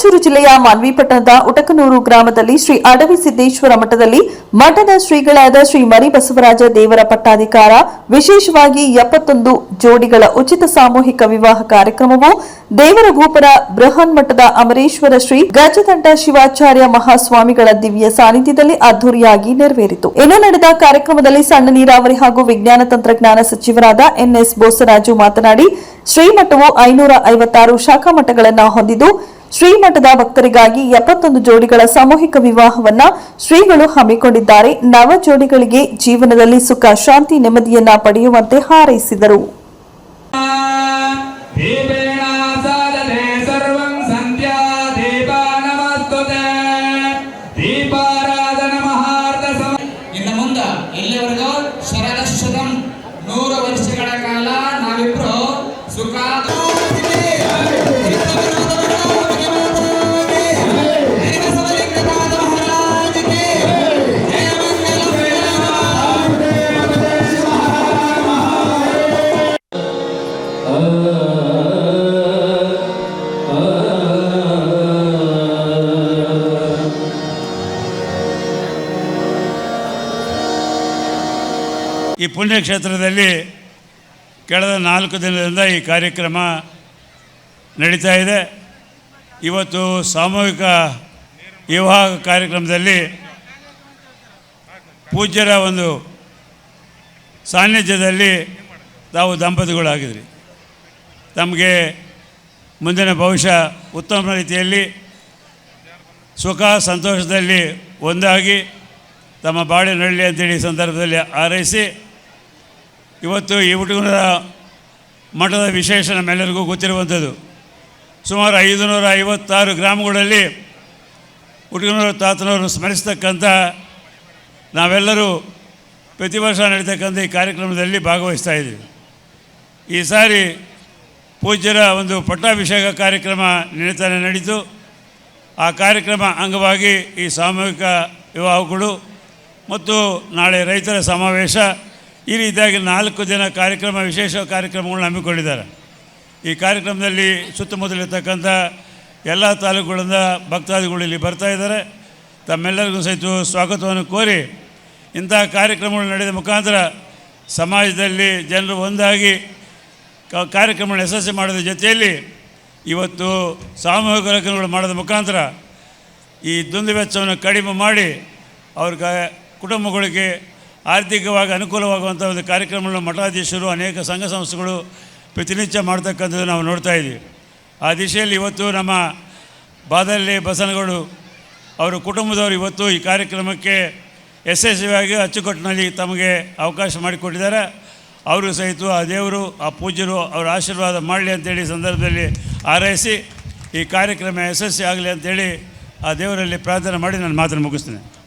ರಾಯಚೂರು ಜಿಲ್ಲೆಯ ಮಾನ್ವಿ ಪಟ್ಟಣದ ಉಟಕನೂರು ಗ್ರಾಮದಲ್ಲಿ ಶ್ರೀ ಅಡವಿ ಸಿದ್ದೇಶ್ವರ ಮಠದಲ್ಲಿ ಮಠದ ಶ್ರೀಗಳಾದ ಶ್ರೀ ಮರಿಬಸವರಾಜ ದೇವರ ಪಟ್ಟಾಧಿಕಾರ ವಿಶೇಷವಾಗಿ 71 ಜೋಡಿಗಳ ಉಚಿತ ಸಾಮೂಹಿಕ ವಿವಾಹ ಕಾರ್ಯಕ್ರಮವು ದೇವರ ಗೋಪುರ ಬೃಹನ್ ಮಠದ ಅಮರೇಶ್ವರ ಶ್ರೀ ಗಜದಂಡ ಶಿವಾಚಾರ್ಯ ಮಹಾಸ್ವಾಮಿಗಳ ದಿವ್ಯ ಸಾನ್ನಿಧ್ಯದಲ್ಲಿ ಅದ್ದೂರಿಯಾಗಿ ನೆರವೇರಿತು. ಇನ್ನು ನಡೆದ ಕಾರ್ಯಕ್ರಮದಲ್ಲಿ ಸಣ್ಣ ನೀರಾವರಿ ಹಾಗೂ ವಿಜ್ಞಾನ ತಂತ್ರಜ್ಞಾನ ಸಚಿವರಾದ ಎನ್ಎಸ್ ಬೋಸರಾಜು ಮಾತನಾಡಿ, ಶ್ರೀಮಠವು 556 ಶಾಖಾ ಮಠಗಳನ್ನು ಹೊಂದಿದ್ದು ಶ್ರೀಮಠದ ಭಕ್ತರಿಗಾಗಿ 71 ಜೋಡಿಗಳ ಸಾಮೂಹಿಕ ವಿವಾಹವನ್ನ ಶ್ರೀಗಳು ಹಮ್ಮಿಕೊಂಡಿದ್ದಾರೆ. ನವ ಜೋಡಿಗಳಿಗೆ ಜೀವನದಲ್ಲಿ ಸುಖ, ಶಾಂತಿ, ನೆಮ್ಮದಿಯನ್ನ ಪಡೆಯುವಂತೆ ಹಾರೈಸಿದರು. ಇನ್ನು ಮುಂದೆ ಇಲ್ಲಿವರೆಗೂ ಶರದಶತಂ 100 ವರ್ಷಗಳ ಕಾಲ ನಾವಿಬ್ರು ಸುಖ ಈ ಪುಣ್ಯಕ್ಷೇತ್ರದಲ್ಲಿ ಕಳೆದ 4 ದಿನದಿಂದ ಈ ಕಾರ್ಯಕ್ರಮ ನಡೀತಾ ಇದೆ. ಇವತ್ತು ಸಾಮೂಹಿಕ ವಿವಾಹ ಕಾರ್ಯಕ್ರಮದಲ್ಲಿ ಪೂಜ್ಯರ ಒಂದು ಸಾನ್ನಿಧ್ಯದಲ್ಲಿ ತಾವು ದಂಪತಿಗಳಾಗಿದ್ರಿ. ತಮಗೆ ಮುಂದಿನ ಭವಿಷ್ಯ ಉತ್ತಮ ರೀತಿಯಲ್ಲಿ ಸುಖ ಸಂತೋಷದಲ್ಲಿ ಒಂದಾಗಿ ತಮ್ಮ ಬಾಳೆ ನಡಲಿ ಅಂತೇಳಿ ಈ ಸಂದರ್ಭದಲ್ಲಿ ಹಾರೈಸಿ, ಇವತ್ತು ಈ ಉಟಕನೂರ ಮಠದ ವಿಶೇಷ ನಮ್ಮೆಲ್ಲರಿಗೂ ಗೊತ್ತಿರುವಂಥದ್ದು. ಸುಮಾರು 556 ಗ್ರಾಮಗಳಲ್ಲಿ ಉಟಕನೂರ ತಾತನವರು ಸ್ಮರಿಸ್ತಕ್ಕಂಥ ನಾವೆಲ್ಲರೂ ಪ್ರತಿ ವರ್ಷ ನಡೀತಕ್ಕಂಥ ಈ ಕಾರ್ಯಕ್ರಮದಲ್ಲಿ ಭಾಗವಹಿಸ್ತಾ ಇದ್ದೀವಿ. ಈ ಸಾರಿ ಪೂಜ್ಯರ ಒಂದು ಪಟ್ಟಾಭಿಷೇಕ ಕಾರ್ಯಕ್ರಮ ನಡೀತು. ಆ ಕಾರ್ಯಕ್ರಮ ಅಂಗವಾಗಿ ಈ ಸಾಮೂಹಿಕ ವಿವಾಹಗಳು ಮತ್ತು ನಾಳೆ ರೈತರ ಸಮಾವೇಶ, ಈ ರೀತಿಯಾಗಿ 4 ದಿನ ಕಾರ್ಯಕ್ರಮ, ವಿಶೇಷ ಕಾರ್ಯಕ್ರಮಗಳನ್ನ ಹಮ್ಮಿಕೊಂಡಿದ್ದಾರೆ. ಈ ಕಾರ್ಯಕ್ರಮದಲ್ಲಿ ಸುತ್ತಮುತ್ತಲಿರ್ತಕ್ಕಂಥ ಎಲ್ಲ ತಾಲೂಕುಗಳಿಂದ ಭಕ್ತಾದಿಗಳು ಇಲ್ಲಿ ಬರ್ತಾ ಇದ್ದಾರೆ. ತಮ್ಮೆಲ್ಲರಿಗೂ ಸಹಿತ ಸ್ವಾಗತವನ್ನು ಕೋರಿ, ಇಂಥ ಕಾರ್ಯಕ್ರಮಗಳು ನಡೆದ ಮುಖಾಂತರ ಸಮಾಜದಲ್ಲಿ ಜನರು ಒಂದಾಗಿ ಕಾರ್ಯಕ್ರಮಗಳನ್ನು ಯಶಸ್ವಿ ಮಾಡೋದ್ರ ಜೊತೆಯಲ್ಲಿ ಇವತ್ತು ಸಾಮೂಹಿಕ ಕಾರ್ಯಕ್ರಮಗಳು ಮಾಡೋದ ಮುಖಾಂತರ ಈ ದುಂದು ವೆಚ್ಚವನ್ನು ಕಡಿಮೆ ಮಾಡಿ ಅವ್ರಿಗೆ ಕುಟುಂಬಗಳಿಗೆ ಆರ್ಥಿಕವಾಗಿ ಅನುಕೂಲವಾಗುವಂಥ ಒಂದು ಕಾರ್ಯಕ್ರಮಗಳನ್ನು ಮಠಾಧೀಶರು, ಅನೇಕ ಸಂಘ ಸಂಸ್ಥೆಗಳು ಪ್ರತಿನಿತ್ಯ ಮಾಡ್ತಕ್ಕಂಥದ್ದು ನಾವು ನೋಡ್ತಾ ಇದ್ದೀವಿ. ಆ ದಿಶೆಯಲ್ಲಿ ಇವತ್ತು ನಮ್ಮ ಬಾದಳ್ಳಿ ಬಸನಗೌಡರು ಅವರ ಕುಟುಂಬದವರು ಇವತ್ತು ಈ ಕಾರ್ಯಕ್ರಮಕ್ಕೆ ಯಶಸ್ವಿಯಾಗಿ ಅಚ್ಚುಕಟ್ಟಿನಲ್ಲಿ ತಮಗೆ ಅವಕಾಶ ಮಾಡಿಕೊಟ್ಟಿದ್ದಾರೆ. ಅವರು ಸಹಿತ ಆ ದೇವರು, ಆ ಪೂಜ್ಯರು ಅವರ ಆಶೀರ್ವಾದ ಮಾಡಲಿ ಅಂತೇಳಿ ಸಂದರ್ಭದಲ್ಲಿ ಹಾರೈಸಿ ಈ ಕಾರ್ಯಕ್ರಮ ಯಶಸ್ವಿ ಆಗಲಿ ಅಂತೇಳಿ ಆ ದೇವರಲ್ಲಿ ಪ್ರಾರ್ಥನೆ ಮಾಡಿ ನಾನು ಮಾತನ್ನು ಮುಗಿಸ್ತೇನೆ.